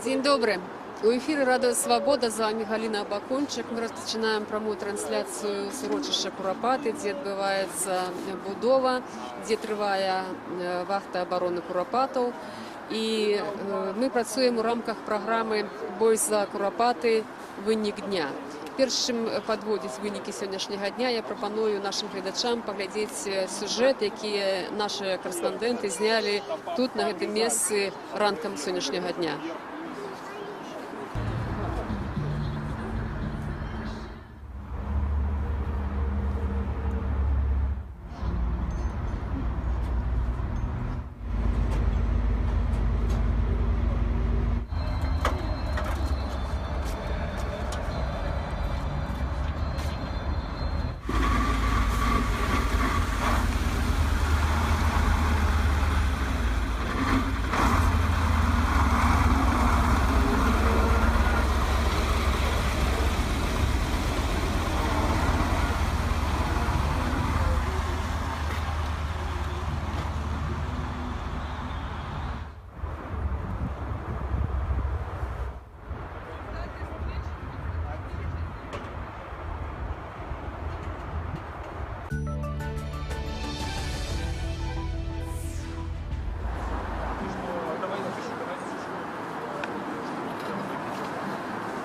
День добрый. У эфіры Радыё Свабода, з вами Галіна Абакончык. Мы распачынаем прамую трансляцыю з урочышча Курапаты, дзе адбываецца будова, дзе трывае вахта абароны курапатаў. І мы працуем у рамках праграмы «Бой за Курапаты. Вынік дня». Перш чым падводзіць вынікі сённяшняга дня, я прапаную нашим гледачам паглядзець сюжэт, які нашы корэспандэнты знялі тут, на гэтым месцы, ранкам сённяшняга дня.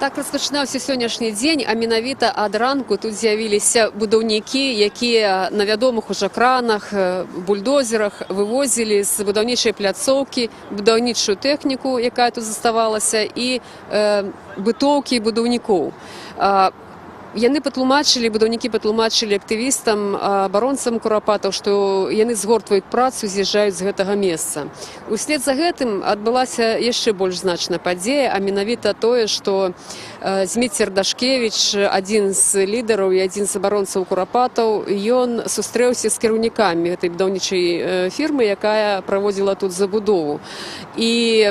Так распачынаўся сённяшні дзень, а менавіта ад ранку тут з'явіліся будаўнікі, якія на вядомых ужо кранах, бульдозерах вывозілі з будаўнічай пляцоўкі будаўнічую тэхніку, якая тут заставалася, і бытоўкі будаўнікоў. Будаўнікі патлумачылі актывістам, абаронцам курапатаў, што яны згортваюць працу, з'язджаюць з гэтага месца. Услед за гэтым адбылася яшчэ больш значная падзея, а менавіта тое, што Зміцер Дашкевіч, адзін з лідараў і адзін з абаронцаў курапатаў, ён сустрэўся з кіраўнікамі гэтай будаўнічай фірмы, якая праводзіла тут забудову. І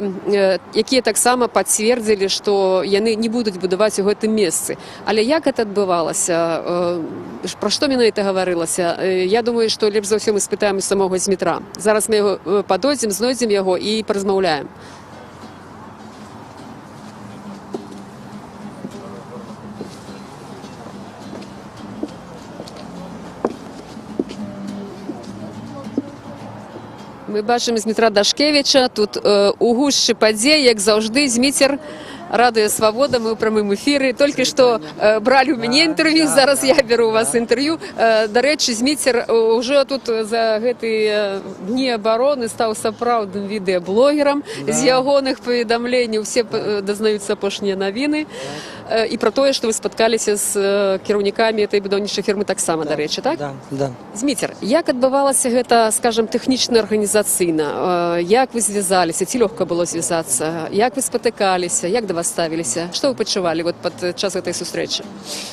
якія таксама пацвердзілі, што яны не будуць будаваць у гэтым месцы. Але як гэта адбывалася? Пра што менавіта гаварылася? Я думаю, што лепш за ўсё мы спытаем у самога Змітра. Зараз мы яго падойдзем, знойдзем яго і паразмаўляем. Мы бачым Змітра Дашкевіча, тут у гушчы падзей, як заўжды, Зміцер, Радыё Свабода, мы ў прамым эфіры. Толькі што бралі ў мяне інтэрв'ю, зараз я беру у вас інтэрв'ю. Дарэчы, Зміцер ўжо тут за гэтыя дні абароны стаў сапраўдным відэаблогерам. З ягоных паведамленняў усе дазнаюцца апошнія навіны. І пра тое, што вы спаткаліся з кіраўнікамі этой будаўнічай фірмы таксама, дарэчы, так? Да. Зміцер, як адбывалася гэта, скажам, тэхнічна-арганізацыйна? Як вы звязаліся? Ці лёгка было звязацца? Як вы спатыкаліся? Як да вас ставіліся? Што вы пачувалі падчас гэтай сустрэчы?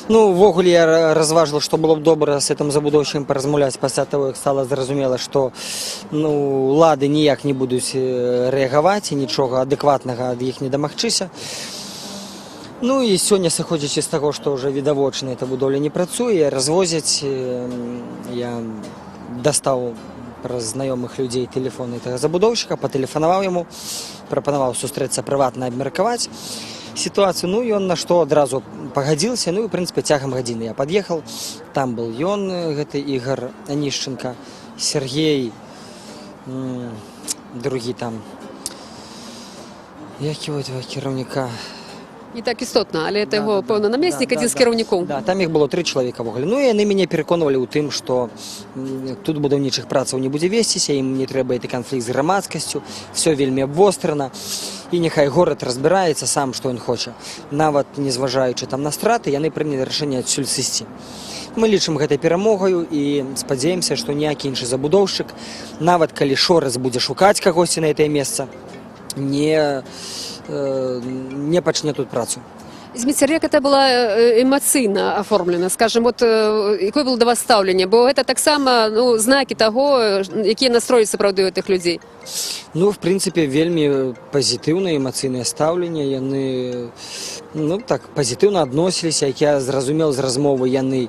Ну, увогуле я разважыў, што было б добра з гэтым забудоўшчыкам паразмаўляць пасля таго, як стала зразумела, што улады ніяк не будуць рэагаваць і нічога адэкватнага ад іх не дамагчыся. Ну і сёння, сыходзячы з таго, што ўжо відавочна эта будоўля не працуе, развозяць, я дастаў праз знаёмых людзей тэлефон гэтага забудоўшчыка, патэлефанаваў яму, прапанаваў сустрэцца прыватна, абмеркаваць сітуацыю. Ну, ён на што адразу пагадзіўся, ну і, ў прынцыпе, цягам гадзіны я пад'ехаў. Там был ён, гэты Ігор Анішченка, Сергей, другі там, які вот кіраўніка. Не так істотна, але це його, певно, намеснік, адзін з кіраўнікоў. Да, там іх было 3 чалавека вогуле. Ну і яны мяне пераконвалі ў тым, што тут будаўнічых працаў не будзе весціся, ім не трэба гэты канфлікт з грамадскасцю, все вельмі абвострана, і няхай горад разбіраецца сам, што ён хоча. Нават не зважаючы там на страты, яны прынялі рашэнне адсюль сысці. Мы лічым гэтай перамогаю і спадзяемся, што ніякі іншы забудоўшчык, нават калі шораз будзе шукаць кагосьці на гэтае месца, не пачне тут працу. Зміцер, як гэта была эмацыйна аформлена, скажем, якое было да вас стаўленне? Бо гэта таксама знакі таго, якія настроі сапраўды ў гэтых людзей. Ну, в прынцыпе, вельмі пазітыўнае эмацыйнае стаўленне. Яны так пазітыўна адносіліся, як я зразумеў з размовы, яны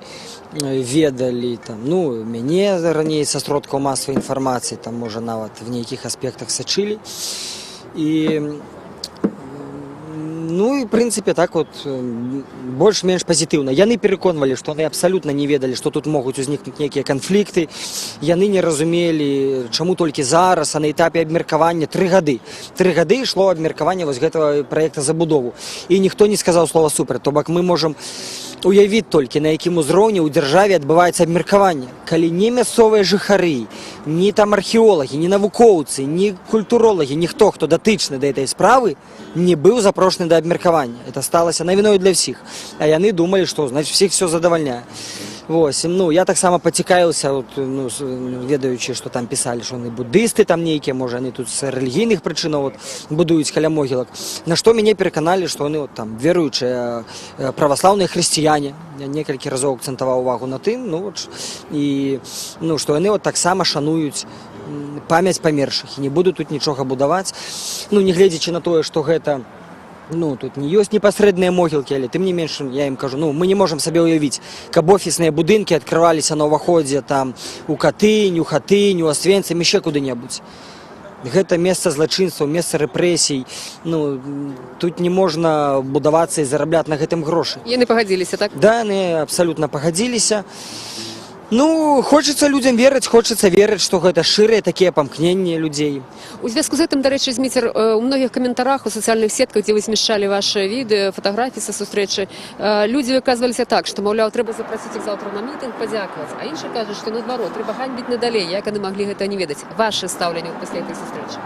ведалі мяне раней са сродкаў масавай інфармацыі, можа нават в нейкіх аспектах сачылі. І Ну і в прынцыпе так от больш-менш пазітыўна. Яны пераконвалі, што яны абсалютна не ведалі, што тут могуць узнікнуць нейкія канфлікты. Яны не разумелі, чаму толькі зараз, а на этапе абмеркавання 3 гады. 3 гады ішло абмеркаванне вось гэтага праекта забудову. І ніхто не сказаў слова супраць. То бок мы можам уявіць толькі, на якім узроўні ў дзяржаве адбываецца абмеркаванне. Калі не мясцовыя жыхары, ні там археолагі, ні навукоўцы, ні культуролагі, ніхто, хто датычны да гэтай справы, не быў запрошаны да абмеркавання. Это сталася навіною для ўсіх. А яны думалі, што, значит, всіх все задавальняе. Вось, ну, я таксама пацікавіўся, ну, ведаючы, што там пісалі, што яны буддысты там нейкія, можа, яны тут з рэлігійных прычынаў будуюць каля могілак. На што мяне пераканалі, што яны там веруючыя праваслаўныя хрысціяне. Я некалькі разоў акцэнтаваў увагу на тым, ну, і, ну, што яны таксама шануюць памяць памершых і не будуць тут нічога будаваць. Ну, не гледзячы на тое, што гэта, ну, тут не ёсць непасрэдныя могілкі, але тым не менш, я ім кажу, ну, мы не можам сабе ўявіць, каб офісныя будынкі адкрываліся на ўваходзе там у Катынь, у Хатынь, у Асвенцым, яшчэ куды-небудзь. Гэта месца злачынстваў, месца рэпрэсій. Ну, тут не можна будавацца і зарабляць на гэтым грошы. Яны пагадзіліся, так? Да, яны абсалютна пагадзіліся. Ну, хочацца людзям верыць, што гэта шчырыя такія памкненні людзей. У звязку з гэтым, дарэчы, Зміцер, у многіх каментарах, у сацыяльных сетках, дзе вы змяшчалі вашы відэо, фатаграфіі са сустрэчы, людзі выказваліся так, што, маўляў, трэба запрасіць іх заўтра на мітынг, падзякаваць, а іншыя кажуць, што наадварот, трэба ганьбіць надалей, як яны маглі гэта не ведаць. Ваше стаўленне пасля гэтай сустрэчы?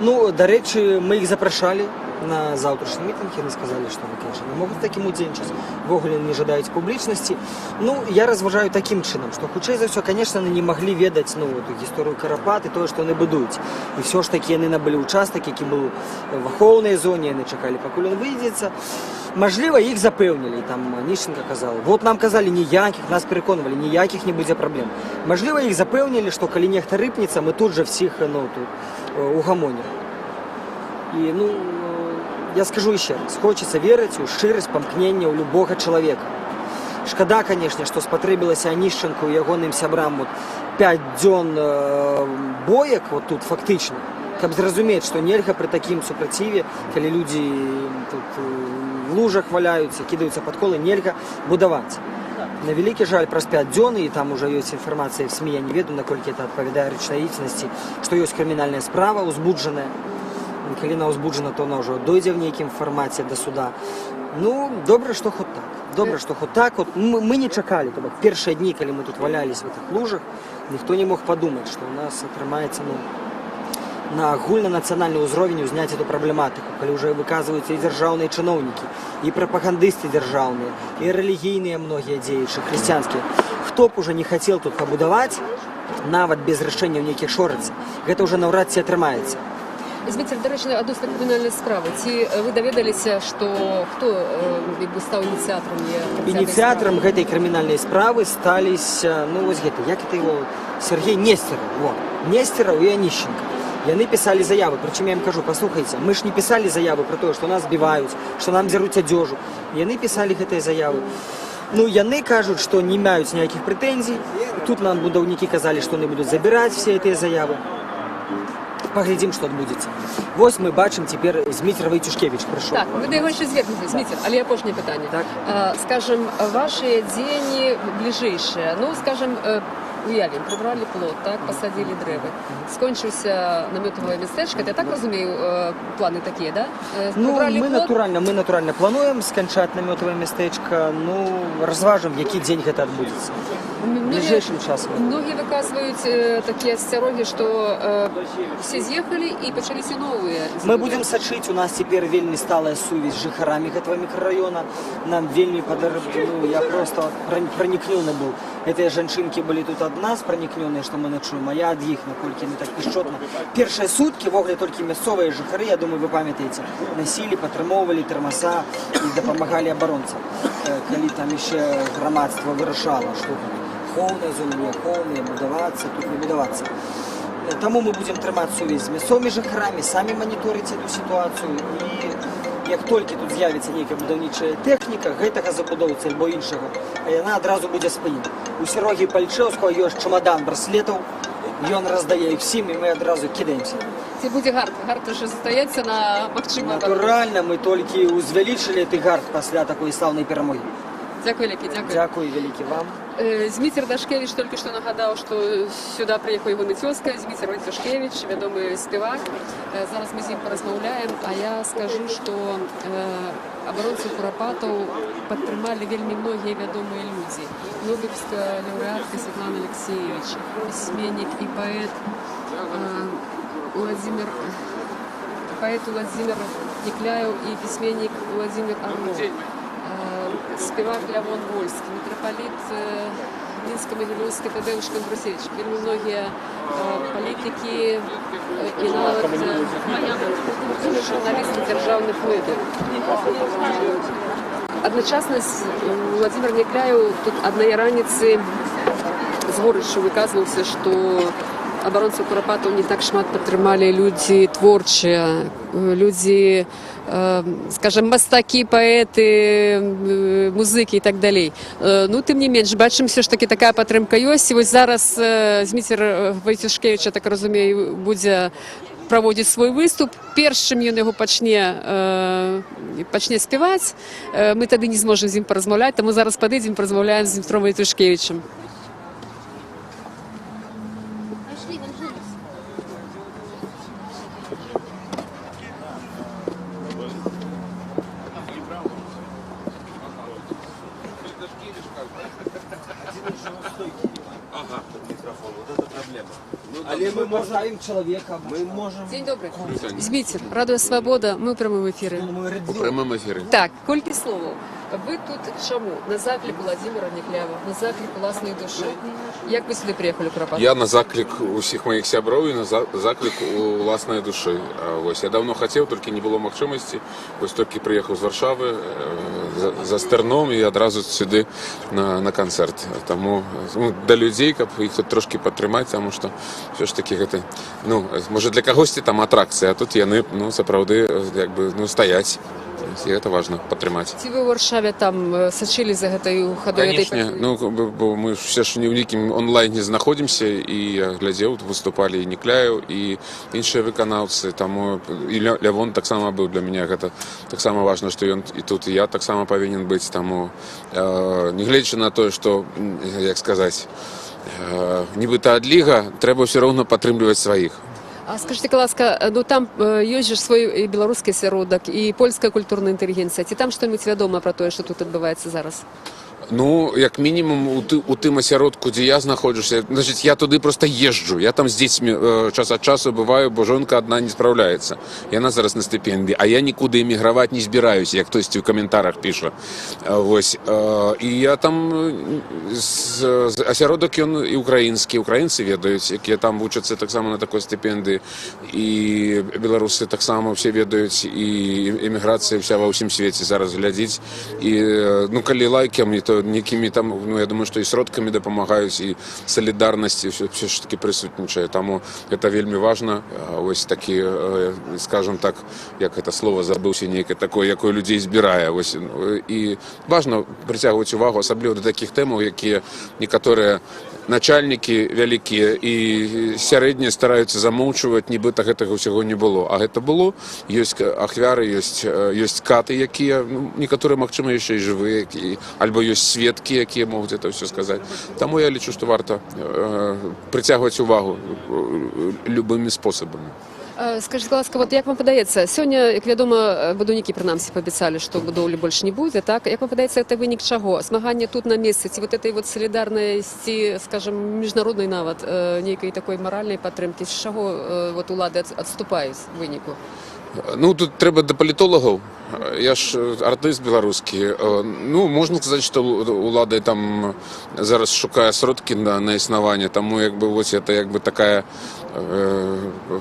Ну, дарэчы, мы іх запрашалі на заўтрашні мітынг, яны сказалі, што вы, конечно, не могуць такім удзельнічаць, ввогуле не жадаюць публічнасці. Ну, я разважаю такім чынам, што хутчэй за ўсё, конечно, яны не маглі ведаць, ну, эту гісторыю Карапат і тое, што яны будуюць. І ўсё ж такі яны набылі участак, які быў в ахоўнай зоне, яны чакалі, пакуль ён выйдзецца. Мажліва, іх запэўнілі, там Ніщенка казала. Вот нам казалі ніякіх, нас пераконвалі, ніякіх не будзе праблем. Мажліва, іх запэўнілі, што калі нехта рыпнецца, мы тут же всіх, ну, тут угамонім. І, ну, я скажу еще раз, хочется верить у шчырасць памкнення у любого чалавека. Шкада, конечно, што спатрэбілася Анішченку і ягоным сябрам вот 5 дзён боек вот тут фактычна, каб зразумець, што нельга пры такім супраціве, калі людзі тут в лужах валяюцца, кідаюцца пад колы, нельга будаваць. На вялікі жаль, праз 5 дзён, і там уже ёсць інфармацыя в СМІ, я не ведаю, наколькі это адпавядае рэчнай ісціннасці, што ёсць крымінальная справа узбуджаная. Калі она узбуджана, то она ўжо дойдзе в нейкім фармаце да суда. Ну, добра, што хоць так. Добра, што хоць так. Вот, мы не чакалі. То бок, першыя дні, калі мы тут валялись в этих лужах, ніхто не мог падумаць, што у нас атрымаецца, ну, на агульнанацыянальны ўзровень узняць эту праблематыку, калі ўжо выказваюцца і дзяржаўныя чыноўнікі, і прапагандысты дзяржаўныя, і рэлігійныя многія дзеячы, хрысціянскія. Хто б уже не хацеў тут пабудаваць, нават без рашэння ў нейкіх шорыцца, гэта ўжо наўрад ці атрымаецца. Зміцер, дарэчы, адносна крымінальнай справы. Ці вы даведаліся, што хто стаў ініцыятарам? Ініцыятарам гэтай крымінальнай справы сталіся, ну, вось гэта, як это его, Сергей Нестеров. Вот. Нестеров і Аніщенка. Яны пісалі заявы, прычым я ім кажу, паслухайце, мы ж не пісалі заявы пра тое, што нас збіваюць, што нам дзяруць адзежу. Яны пісалі гэтыя заявы. Ну, яны кажуць, што не маюць ніякіх прэтэнзій. Тут нам будаўнікі казалі, што яны будуць забіраць все гэтыя заявы. Паглядзім, што адбудзецца. Вось мы бачым цяпер Зміцер Вайцюшкевіч прыйшоў. Так, вы да яго яшчэ звернеце, Зміцер, але апошняе пытанне. Так. Скажем, ваши дзеянні бліжэйшыя, ну, скажем, уявім, прыбралі плот, так, пасадзілі дрэвы. Скончыўся намётавае мястэчка, я так разумею, планы такія, да? Ну, мы натуральна плануем сканчаць намётавае мястэчка, ну, разважым, які дзень гэта адбудзецца. Бліжэйшым часам. Многія выказваюць такія асцярогі, што все з'ехалі і пачаліся новыя. Мы будзем сачыць, у нас цяпер вельмі сталая сувязь з жыхарамі гэтага мікрараёна. Нам вельмі ну, я просто пранікнёны быў. Гэтыя жанчынкі былі тут ад нас пранікнёныя, што мы начуем, а я ад іх, наколькі яны так пішчотна. Першыя суткі, вогуле, толькі мясцовыя жыхары, я думаю, вы памятаеце, насілі, падтрымоўвалі тэрмаса і дапамагалі абаронцам. Калі там яшчэ грамадства вырашала, што ахоўныя зоны, не ахоўныя, будавацца, тут не будавацца. Таму мы будзем трымаць сувязь з мясцовымі жыхарамі, самі маніторыць эту сітуацыю, і як толькі тут з'явіцца нейкая будаўнічая тэхніка гэтага забудоўцы альбо іншага, яна адразу будзе спыніць. У Серогі Пальчэўскага ёсць чамадан браслетаў, ён раздае іх всім, і мы адразу кідаемся. Ці будзе гарт? Гарт уже застаецца на магчымую абарону? Натуральна, мы толькі узвялічылі гэты гарт пасля такой слаўнай перамогі. Дзякуй, вялікі, дзякуй. Дзякуй вялікі вам. Зміцер Дашкевич толькі што нагадаў, што сюда прыехаў ягоны цёзка, Зміцер Дашкевич, вядомы спевак. Зараз мы з ім паразмаўляем, а я скажу, што абаронцаў курапатаў падтрымалі вельмі многія вядомыя людзі. Нобелевская лаўрэатка Светлана Алексеевич, пісьменнік і паэт Владимир Никляев і пісьменнік Владимир Орлов. Спевак Лявон Вольскі, митрополит Мінска-Могилёўскі Тадеуш Кондрусевич, вельмі многія палітыкі і нават журналісты дзяржаўных медыяў. Адначасна Владимир Никляев тут аднай раніцы з горыччу выказваўся, што абаронцаў курапатаў не так шмат падтрымалі людзі творчыя, людзі, скажем, мастакі, паэты, музыкі і так далей. Ну, тым не менш, бачым, все ж таки такая падтрымка ёсць. І вось зараз Зміцер Войцюшкевич, я так разумею, будзе праводзіць свой выступ. Перш чым ён яго пачне спяваць, мы тады не зможам з ім паразмаўляць, таму зараз падыдзем, паразмаўляем з Змітром Войцюшкевичем. Але мы можем человека. Мы можем. День добрый. Зміцер, Радіо Свобода, ми у прямому ефірі. У прямому ефірі. Так, колькі словаў. Ви тут чому? На заклик Владимира Никляева, на заклик власної душі. Як ви сюди приїхали, Куропатов? Я на заклик усіх моїх сяброў і на заклик уласнай душы. Ось, я давно хотів, тільки не було магчымасці. Ось тільки приїхав з Варшави за Стерном і одразу сюди на концерт. Тому до людей, каб їх тут трошки підтримати, тому що все ж таки гэта, може для когось там атракція, а тут яны, сапраўды, стоять. І гэта важна падтрымаць. Ці вы ў Варшаве там сачылі за гэтай хадой? Конечно, бо мы все ж не ў нейкім онлайне знаходзімся, і я глядзеў, выступалі і Никляев, і іншыя выканаўцы, таму і Лявон таксама быў для мяне, гэта таксама важна, што ён і тут, і я таксама павінен быць, таму не гледзячы на тое, што, як сказаць, нібыта адліга, трэба ўсё роўна падтрымліваць сваіх. А скажите, ласка, там ёсць же свой і беларускі асяродак, і польская культурная інтэлігенцыя. Ці там што-небудзь вядома пра тое, што тут адбываецца зараз? Як мінімум у тым асяродку, дзе я знаходжуся, значыць, я туды просто езджу. Я там з дзецьмі час ад часу бываю, бо жонка адна не спраўляецца. Яна зараз на стыпендыі, а я нікуды эміграваць не збіраюся, як хтосьці ў каментарах піша. Вось. І я там асяродак ён і украінскі, украінцы ведаюць, якія там вучацца таксама на такой стыпендыі, і беларусы таксама ўсе ведаюць, і эміграцыя вся ва ўсім свеце зараз глядзіць. І, калі лайкам, і то некімі там, я думаю, што і сродкамі дапамагаюць, і салідарнасці все ж таки прысутнічае. Таму гэта вельмі важна. Вось такі, скажем так, як гэта слово забыўся, нейкае такое, якое людзей збірае. І важна прыцягваць увагу, асабліва да такіх тэмаў, якія некаторыя начальнікі вялікія і сярэднія стараюцца замоўчваць, нібыта гэтага ўсяго не было. А гэта было. Ёсць ахвяры, ёсць каты, якія, некаторыя, магчыма, яшчэ і жывыя, альбо ёсць сведкі, якія могуць это ўсё сказаць. Таму я лічу, што варта прыцягваць увагу любымі спосабамі. Скажите, ласка, як вам падаецца, сёння, як вядома, будаўнікі прынамсі паабяцалі, што будоўлі больш не будзе, так? Як вам падаецца, гэта вынік чаго? Змаганне тут на месцы, ці этой салідарнасці, скажем, міжнароднай нават, нейкай такой маральнай падтрымкі, з чаго улады адступаюць выніку? Тут трэба да палітолагаў. Я ж артыст беларускі. Можна сказаць, што улада там зараз шукае сродкі на існаванне, таму гэта такая...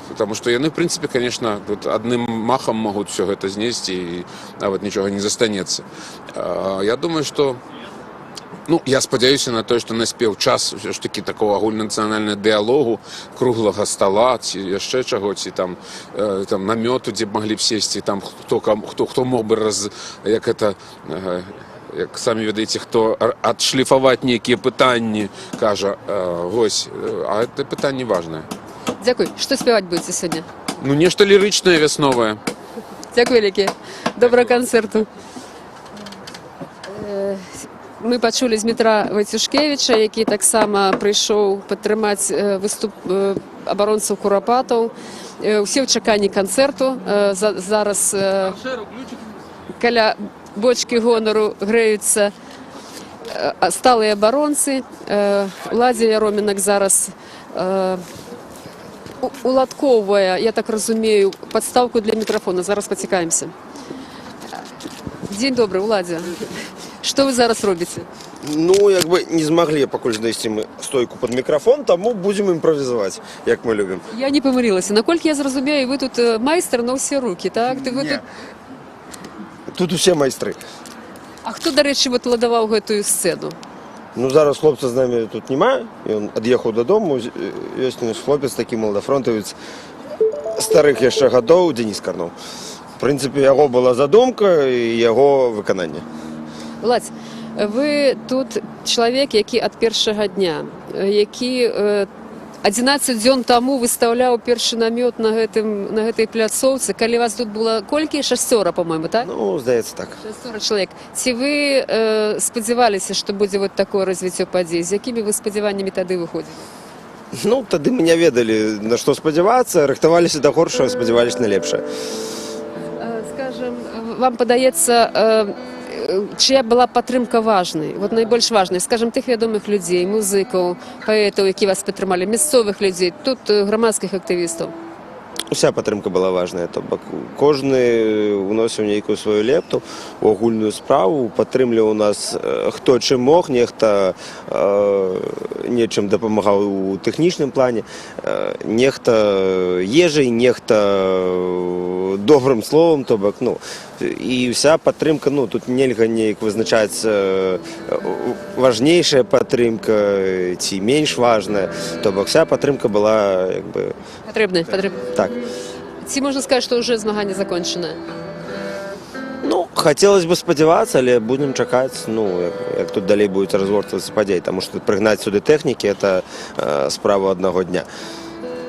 Потому што яны, в прынцыпе, конечно, адным махам могуць все гэта знесці, і нават нічога не застанецца. Я думаю, што... я спадзяюся на тое, што наспеў час все ж таки такого агульнанацыянальнага дыялогу, круглага стала, ці яшчэ чаго, ці там намёту, дзе б маглі б сесці, там хто мог бы як самі ведаеце, хто адшліфаваць нейкія пытанні, кажа, вось, а гэта пытанне важнае. Дякую. Што спяваць будзеце сёння? Ну, нешта лірычнае, вясновае. Дзякуй вялікі. Добрага канцэрту. Мы пачулі з Дмітра Войцюшкевіча, які таксама прыйшоў падтрымаць выступ абаронцаў курапатаў. Усе ў чаканні канцэрту. Зараз каля бочкі гонару грэюцца сталыя абаронцы. Уладзя Яромінак зараз уладкоўвае, я так разумею, падстаўку для мікрафона. Зараз пацікаемся. Дзень добры, Уладзя. Што вы зараз робіце? Ну, як бы не змаглі пакуль знайсці мы стойку пад мікрафон, таму будзем імправізаваць, як мы любім. Я не памылілася. Наколькі я зразумею, вы тут майстар на ўсе рукі, так? Тут усе майстры. А хто, дарэчы, ладаваў гэтую сцэну? Ну, зараз хлопца з намі тут няма, ён ад'ехаў дадому, ёсць наш хлопец, такі маладафронтавец, старых яшчэ гадоў, Дзеніс Карноў. В прынцыпе, яго была задумка і яго выкананне. Владзь, вы тут чалавек, які ад першага дня, які 11 дзён таму выстаўляў першы намёт на гэтай пляцоўцы, калі вас тут было колькі? 6, па-мойму, так? Ну, здаецца так. 6 чалавек. Ці вы спадзяваліся, што будзе вот такое развіццё падзей? З якімі вы спадзяваннямі тады выходзілі? Ну, тады мы не ведалі, на што спадзявацца, рыхтаваліся да горшага, спадзяваліся на лепшае. Скажем, вам падаецца, чия была падтрымка важнай, вот найбольш важнай, скажем, тых вядомых людзей, музыкаў, паэтаў, які вас падтрымалі, мясцовых людзей, тут грамадскіх актывістаў? Уся падтрымка была важная, то бок кожны уносіў нейкую сваю лепту у агульную справу, падтрымліваў нас хто чым мог, нехта нечым дапамагаў у тэхнічным плане, нехта ежай, нехта добрым словам, то бок, ну, і вся падтрымка, ну, тут нельга неяк вызначаць важнейшая падтрымка ці менш важная, то бок вся падтрымка была, як бы... Патрэбная. Так. Ці можна сказаць, што ўжо змаганне закончанае? Ну, хацелось бы спадзявацца, але будзем чакаць, ну, як тут далей будуць разгортвацца падзеі, таму што прыгнаць сюды тэхнікі – это справа аднаго дня.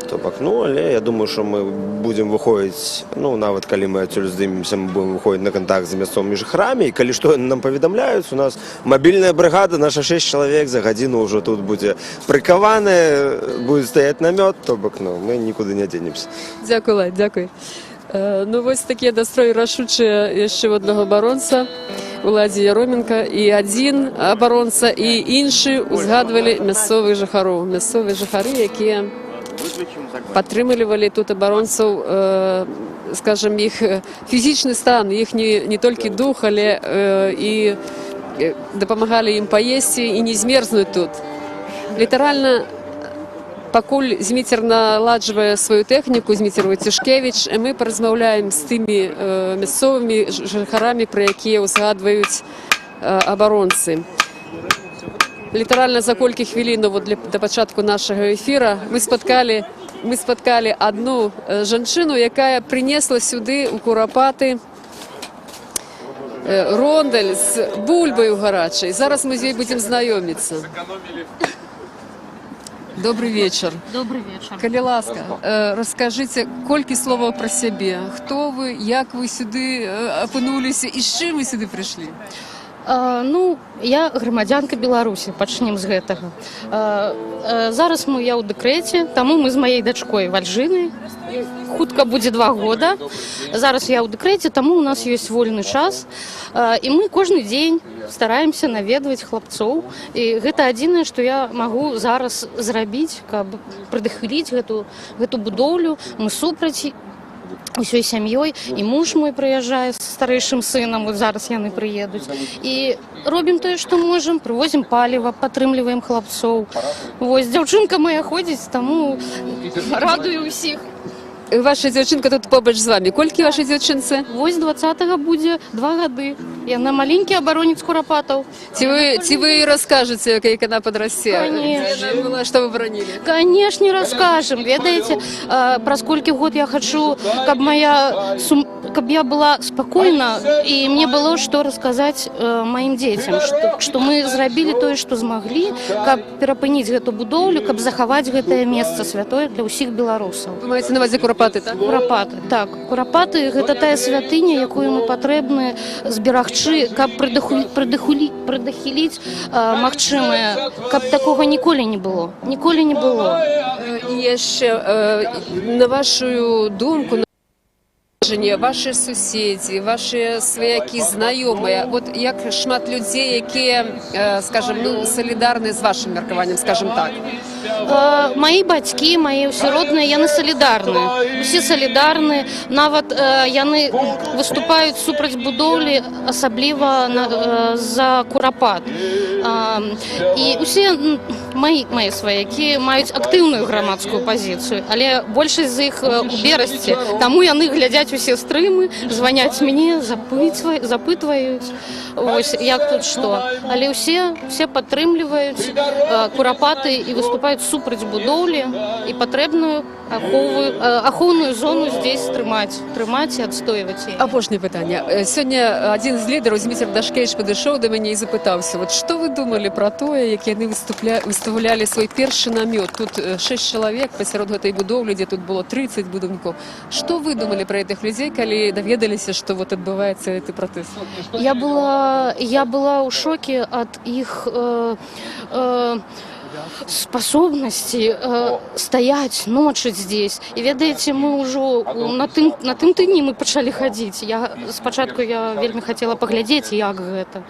То бок, ну, але я думаю, што мы будзем выходзіць, ну, нават калі мы адсюль здымемся, мы будзем выходзіць на кантакт з мясцовымі жыхарамі, і калі што нам паведамляюць, у нас мабільная брыгада, наша 6 чалавек за гадзіну ўжо тут будзе прыкаваная, будзе стаяць намёт, то бок, ну, мы нікуды не дзенемся. Дзякуй, Ладзь, дзякуй. Ну, вось такія настроі рашучыя яшчэ ў аднаго абаронца, Уладзі Яроменка, і адзін абаронца, і іншы узгадвалі мясцовых жыхароў. Мясцовыя жыхары, якія падтрымлівалі тут абаронцаў, скажем, іх фізічны стан, іх не толькі дух, але і дапамагалі ім паесці і не змерзнуць тут. Літаральна, пакуль Зміцер наладжвае сваю тэхніку, Зміцер Войцюшкевіч, мы паразмаўляем з тымі мясцовымі жыхарамі, пра якія ўзгадваюць абаронцы. Літаральна за колькі хвілінаў да пачатку нашага эфіра мы спаткалі адну жанчыну, якая прынесла сюды ў курапаты рондаль з бульбаю гарачай. Зараз мы з ёй будзем знаёміцца. Добрый вечер. Добрый вечер. Калі ласка, раскажыце колькі словаў пра сябе. Хто вы, як вы сюды апынуліся і з чым вы сюды прыйшлі? Ну, я грамадзянка Беларусі, пачнем з гэтага. Зараз я ў дэкрэце, таму мы з маёй дачкой Вальжынай. Хутка будзе 2 года. Зараз я ў дэкрэце, таму у нас ёсць вольны час. І мы кожны дзень стараемся наведваць хлапцоў. І гэта адзінае, што я магу зараз зрабіць, каб прадыхіліць гэту будоўлю. Мы супраць усёй сям'ёй, і муж мой прыязджае з старэйшым сынам, вот зараз яны прыедуць. І робім тое, што можам, прывозім паліва, падтрымліваем хлапцоў. Вось, дзяўчынка моя ходзіць, таму радую ўсіх. Ваша дзяўчынка тут побач з вами. Колькі вашай дзяўчынцы? Вось 20-го будзе 2 гады. Яна маленькі абаронец курапатаў. Ці вы раскажаце, як яна падрасце? Конечно. Яна была, што вы бранілі? Канешне, раскажем. Ведаеце, праз колькі год я хачу, каб я была спакойна і мне было што расказаць маім дзецям, што мы зрабілі тое, што змаглі, каб перапыніць гэту будоўлю, каб захаваць гэтае месца святое для ўсіх беларусаў. Вы маеце на ўвазе курапаты, так? Курапаты, так. Курапаты – гэта тая святыня, якую мы патрэбны зберагчы, каб прадахіліць магчымае, каб такога ніколі не было. Ніколі не было. І яшчэ, на вашу думку, ваши суседзі, ваши сваякі, знаёмыя, вот як шмат людзей, якія, скажем, салідарныя з вашым меркаваннем, скажем так? Мои бацькі, мои ўсе родныя, яны салідарныя. Усе салідарныя, нават яны выступаюць супраць будоўлі, асабліва за курапат. І усе мои сваякі маюць актыўную грамадскую пазіцыю, але большасць з іх у Берасці, таму яны глядзяць усе стрымы, званяць мне, запытваюць, ось, як тут што. Але ўсе падтрымліваюць курапаты і выступаюць супраць будоўлі і патрэбную ахоўную зону здесь трымаць і адстойваць. Апошняе пытанне. Сёння адзін з лідараў, Зміцер Дашкевіч, падышоў да мяне і запытаўся, вот што вы думалі пра тое, як яны выставлялі свой першы намёт? Тут 6 чалавек пасярод гэтай будоўлі, дзе тут было 30 будаўнікоў. Што вы думалі пра гэтых людзей, калі даведаліся, што вот адбываецца гэты пратэст? Я была ў шоке ад іх способности стоять, ночить здесь. И ведаеце, мы ўжо на тым тыдні мы пачалі хадзіць. Спачатку я вельмі хацела паглядзець, як гэта.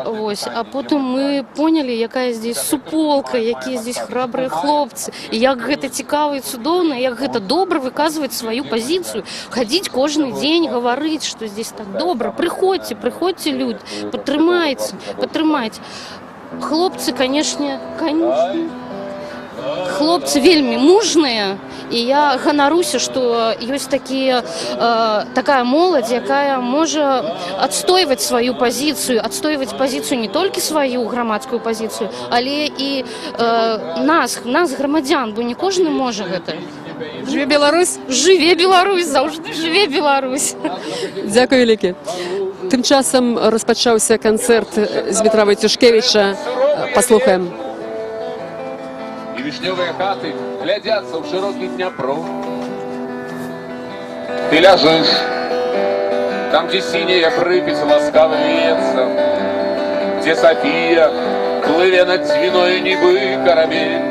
Ось. А потым мы понялі, якая здесь суполка, якія здесь храбрыя хлопцы, і як гэта цікава і цудоўна, як гэта добра выказваць сваю пазіцыю, хадзіць кожны дзень, гаварыць, што здесь так добра. Прыходзьце, люди, падтрымайце. Хлопцы, конечно, хлопцы вельмі мужныя, і я ганаруся, што ёсць такая моладзь, якая можа адстойваць сваю пазіцыю, адстойваць пазіцыю не толькі сваю грамадскую пазіцыю, але і нас, грамадзян, бо не кожны можа гэта. Жыве Беларусь? Жыве Беларусь, заўжды жыве Беларусь. Дзякуй вялікі. Тым часам распачаўся канцэрт Змітра Войцюшкевіча. Паслухаем. И вишневые хаты глядятся в широкий Днепро. Ты ляжешь там, где синяя Припять ласкаво льется, где София, плывя над двиною небы корабель,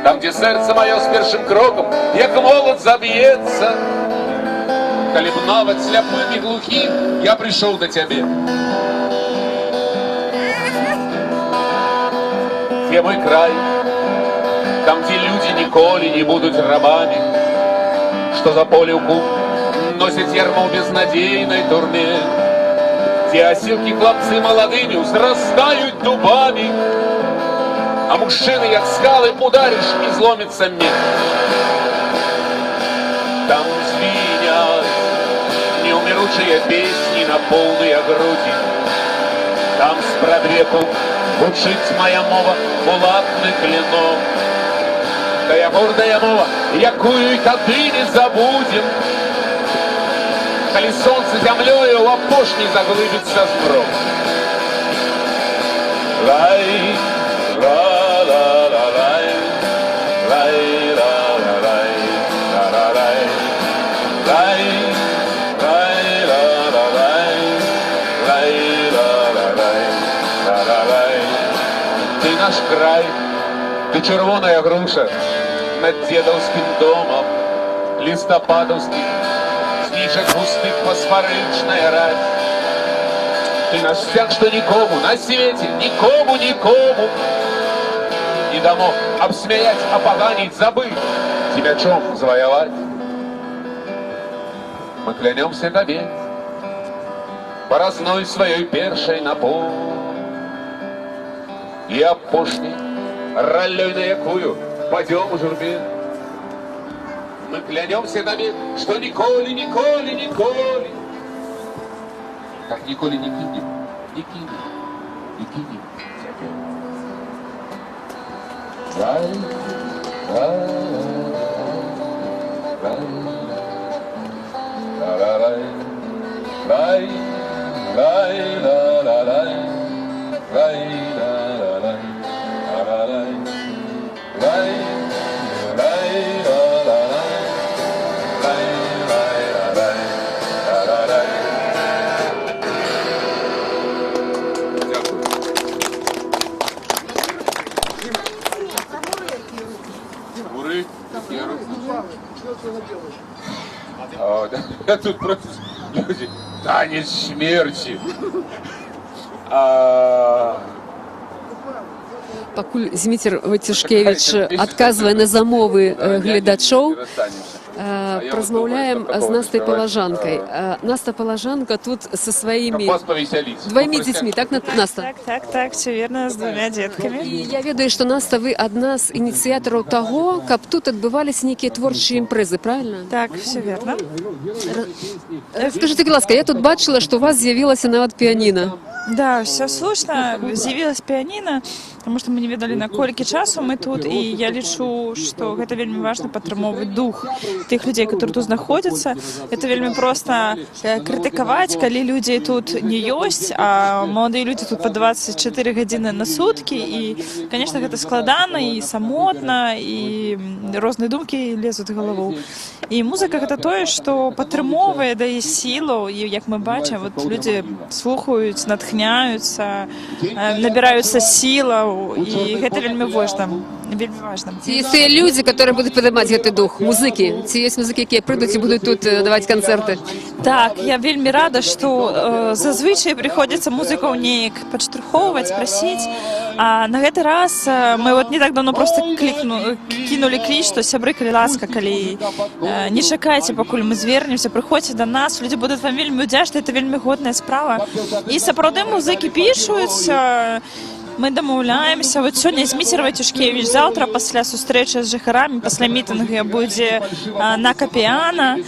там, где сердце мое с першим кроком, як молот, забьется. Коли б навод сляпым и глухим я пришел до тебе. Где мой край, там, где люди николи не будут рабами, что за полюку носят ярмо в безнадейной турме, где осилки хлопцы молодыми взрастают дубами, а мужчины, як скалы, ударишь и зломится мир. Там звенят неумиручие песни на полные груди, там с продреку звучить моя мова булатный клинок. Тая гордая мова, якую и тады не забудем, коли солнце землею в опошней заглыбится зброд. Лай, ла-ла-ла-лай, лай-ла-ла-лай, ла-ла-лай, лай, лай-ла-ла-лай, лай-ла-ла-лай, ла-ла-лай. Ты наш край, ты червоная груша над дедовским домом, листопадовских снижек густых фосфоричная рать. Ты наш стяг, что никому на свете, никому не дано обсмеять, опоганить, забыть, тебя чем завоевать. Мы клянемся тебе порозной своей першей напор и опошней ролей на якую пойдем в журбе. Мы клянемся тебе, что николи как ніколи не кинем, не кинем, не кинем цябе. Рай, рай, рай, ла-ла-лай, рай, рай, ла-ла-лай, рай, ла-ла-лай, ла-ла-лай, рай, рай, ла-ла-лай, рай, рай, ла-лай, ла-ла-лай. Дякую. Гури, я тут просто люди, танец смерти. Пакуль Зміцер Войцюшкевич адказвае на замовы гледачоў, размаўляем з Настай Палажанкай. Наста Палажанка тут со сваімі двоймі дзецьмі, так, Наста? Так, все верно, с двумя детками. І я ведаю, што, Наста, вы адна з ініцыятараў таго, каб тут адбываліся нейкія творчыя імпрэзы, правильно? Так, все верно. Скажите, будь ласка, я тут бачила, што у вас з'явілася нават піаніна. Да, все слушно. З'явилась піаніна, тому що ми не ведали, на колькі часу ми тут, і я лічу, што гэта вельмі важна падтрымоўваць дух тых людзей, которые тут знаходзяцца. Это вельмі проста крытыкаваць, калі людзей тут не ёсць, а маладыя людзі тут па 24 гадзіны на суткі, і, конечно, гэта складана і самотна, і розныя думкі лезуць в галаву. І музыка гэта тое, што падтрымоўвае, дае сілу, і, як мы бачым, вот людзі слухаюць, натхняюцца, набіраюцца сілаў, і гэта вельмі важна. Вельмі важна. Ці ёсць тыя людзі, которые будуць падымаць гэты дух, музыкі? Ці ёсць музыкі, якія прыйдуць і будуць тут даваць канцэрты? Так, я вельмі рада, што зазвычай прыходзіцца музыкаў неяк падштурхоўваць, прасіць. А на гэты раз мы вот не так давно просто кинули клич, што сябры, калі ласка, калі не чакайце, пакуль мы звернемся, прыходзьце да нас, людзі будуць вам вельмі удзячныя, это вельмі годная справа. І сапраўды музыкі пішуць, мы дамаўляемся. Вот сёння Зміцер Войцюшкевич, заўтра пасля сустрэчы з жыхарамі, пасля мітынга будзе на Капіяна.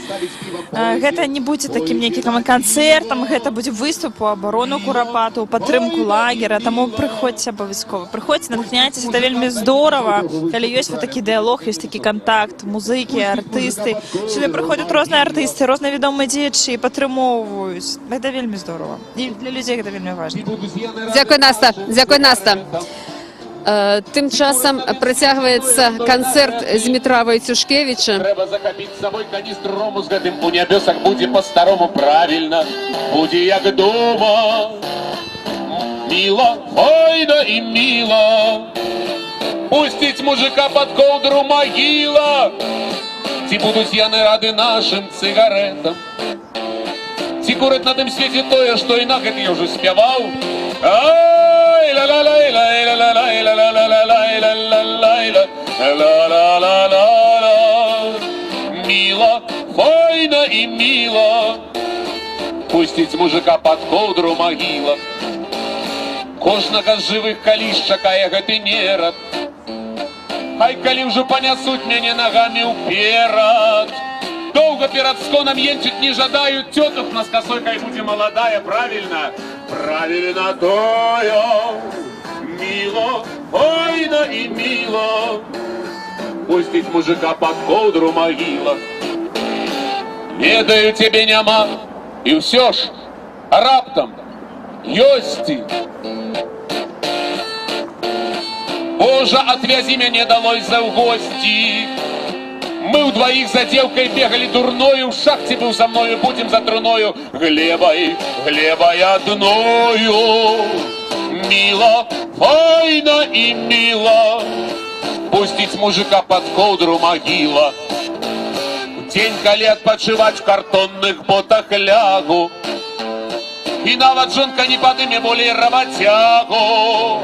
Гэта не будзе такім нейкім канцэртам, гэта будзе выступ у абарону Курапату, у падтрымку лагера, таму прыходзьце абавязкова. Прыходзьце, натхняйцеся, это вельмі здорава, калі ёсць вот такі дыялог, ёсць такі контакт, музыкі, артысты. Сюды прыходзяць розныя артысты, розныя вядомыя дзеячы, падтрымоўваюць. Гэта вельмі здорава. І для людзей гэта вельмі важна. Дзякуй, Наста. Дзякуй, Наста. Тым часам працягваецца канцэрт Змітра Войцюшкевіча. Трэба захапіць з сабой каністру рому, з гэтым у нябёсах будзе па-старому правільна, будзе як дома. Міла, файна і міла, пусціць мужика пад коўдру магіла. Ці будуць яны рады нашым цыгаретам? Ці кураць на тым свеце тое, што і на гэта я ўжо спяваў? Ай, ла-ла-лай, лай-ла-ла-лай, ла-ла-ла-лай, ла-ла-лай, ла-ла-ла-ла-ла. Міла, файна і міла, пусціць мужика пад коўдру магіла. Кожнага з жывых каліш чакае гэты нерад. Ай, калі ўжо панясуць мяне нагамі ўперад. Доўга перад сконам енчыць не жадаюць цётак, на косой хай будзе маладая, правільна. Правильно тое, мило, файна і мило, пусціць мужика пад коўдру магіла. Ведаю, цябе няма, і ўсё ж раптам ёсць ты. Божа, отвязі мяне далой за ў госці. Мы ўдваіх за дзеўкай бегалі дурною, ў шахце быў са мною, будзем за труною, глебай, глебай адною. Міла, файна і міла, пусціць мужика пад коўдру магіла. Дзень, калі адпачываць в картонных ботах лягу, і нават жонка не падыме болей работягу.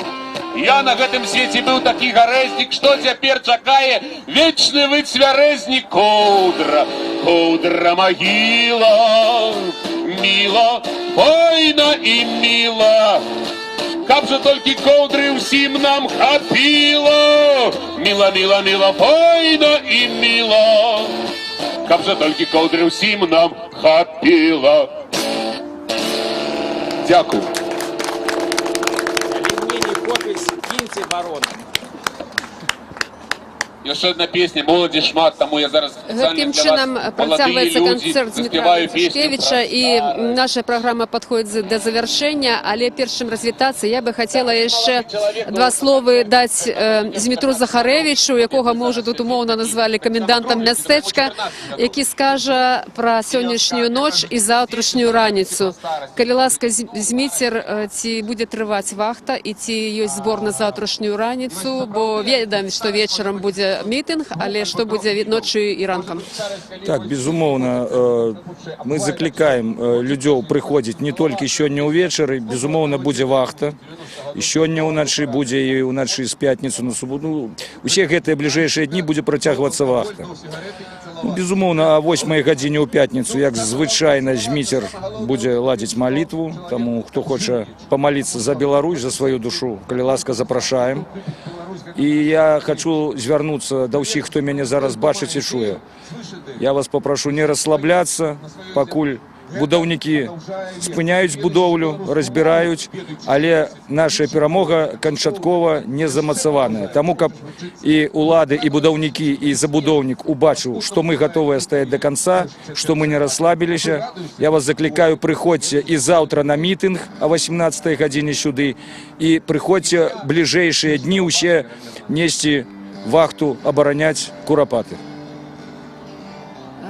Я на гэтым свеце быў такі гарэзнік, што цяпер чакае вечны выцвярэзнік. Коўдра, коўдра магіла, міла, файна і міла, каб жа толькі коўдры ўсім нам хапіла. Міла, міла, міла, файна і міла, каб жа толькі коўдры ўсім нам хапіла. Дякую. І ще одна пісня, молоді шмат, тому я зараз спеціально Таким для чином вас, протягується молоді концерт люди, Дмитра заспіваю пісню. Тишкевича, і наша програма підходить до завершення, але першим розвітатися я би хотіла ще два слова дати Дмитру Захаревичу, якого ми вже тут умовно назвали комендантом містечка, який скаже про сьогоднішню ніч і завтрашню раніцю. Коли ласка, Змітер, ці буде тривати вахта, і ці є збор на завтрашню раніцю, бо відомо, що вечором буде мітинг, але що буде ночі і ранком? Так, безумовно, мы закликаем людей приходить не только сёння увечары, безумовно, будзе вахта. І сёння ўначы будзе і ўначы з пятніцу на суботу. Ну, усе гэтыя бліжэйшыя дні будзе працягвацца вахта. Ну, безумовно, о 8 гадзіне ў пятніцу, як звычайна, Змітер будзе ладзіць малітву. Таму, хто хоча памаліцца за Беларусь, за сваю душу, калі ласка, запрашаем. І я хочу звярнуцца да ўсіх, хто мяне зараз бачыць і чуе. Я вас попрошу не расслабляцца, пакуль будаўнікі спыняюць будоўлю, разбіраюць, але наша перамога канчаткова не замацаваная. Таму, каб і улады, і будаўнікі, і забудоўнік убачыў, што мы гатовыя стаяць до конца, што мы не расслабіліся, я вас заклікаю, прыходзьце і заўтра на мітынг о 18 гадзіне сюды, і прыходзьце бліжэйшыя дні усе несці вахту, абараняць Курапаты.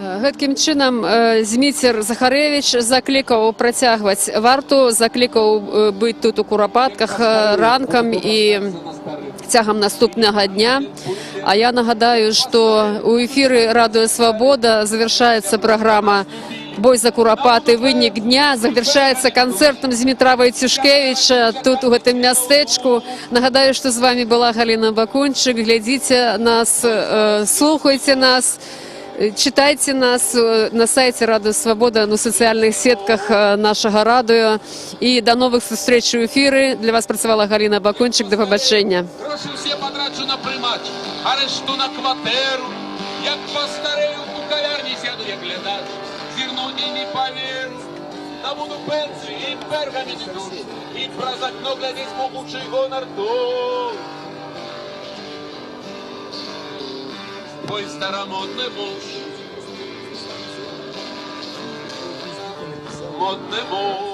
Гэткім чынам Змітер Захаревич заклікаў працягваць варту, заклікаў быць тут у Курапатках ранкам і цягам наступнага дня. А я нагадаю, што у эфіры Радыё Свабода завершаецца праграма «Бой за Курапаты. Вынік дня», завершаецца канцэртам Дмітра Тишкевича тут у гэтым мястэчку. Нагадаю, што з вами была Галина Бакунчык. Глядзіце нас, слухайце нас, читайте нас на сайте Радио Свобода, на социальных сетках нашего радио. И до новых встреч в эфире. Для вас працювала Галина Бакунчик. До побачення. Прошу всі подрачу на примач, арешту на квартиру. Як постарею у кав'ярні сяду, як глядач, зірну і не повірю. Та буду пенсію і пергамент тут, і праз окно глядіть могучий гонор тут. Твой старомодний муж, модний муж.